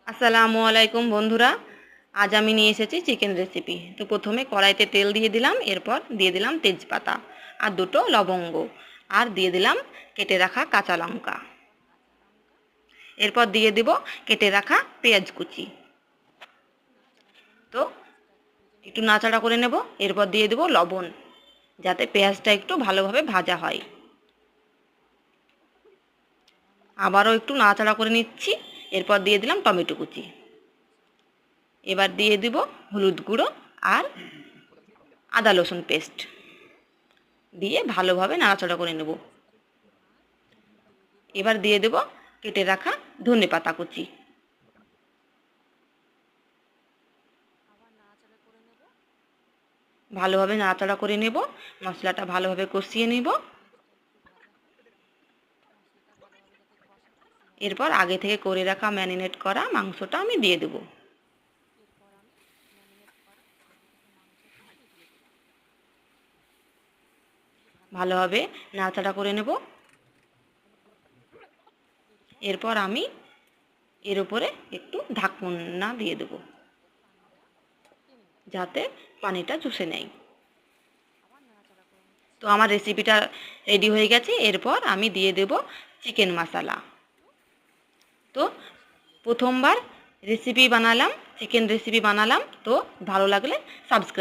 আসসালামু আলাইকুম বন্ধুরা। আজ আমি নিয়ে এসেছি চিকেন রেসিপি। তো প্রথমে কড়াইতে তেল দিয়ে দিলাম, এরপর দিয়ে দিলাম তেজপাতা আর দুটো লবঙ্গ, আর দিয়ে দিলাম কেটে রাখা কাঁচা লঙ্কা। এরপর দিয়ে দেব কেটে রাখা পেঁয়াজ কুচি। তো একটু নাড়াচাড়া করে নেব। এরপর দিয়ে দেব লবণ, যাতে পেঁয়াজটা একটু ভালোভাবে ভাজা হয়। আবারও একটু নাড়াচাড়া করে নিচ্ছি। এরপর দিয়ে দিলাম টমেটো কুচি। এবার দিয়ে দেব হলুদ গুঁড়ো আর আদা রসুন পেস্ট দিয়ে ভালোভাবে নাড়াচাড়া করে নেব। এবার দিয়ে দেব কেটে রাখা ধনেপাতা কুচি। ভালোভাবে নাড়াচাড়া করে নেব। মশলাটা ভালোভাবে কষিয়ে নেব। এরপর আগে থেকে করে রাখা ম্যারিনেট করা মাংসটা আমি দিয়ে দেব। ভালোভাবে নাড়াচাড়া করে নেব। এরপর আমি এর উপরে একটু ঢাকনা দিয়ে দেব, যাতে পানিটা চুষে নেয়। তো আমার রেসিপিটা রেডি হয়ে গেছে। এরপর আমি দিয়ে দেব চিকেন মশলা। তো প্রথমবার চিকেন রেসিপি বানালাম। তো ভালো লাগলে সাবস্ক্রাইব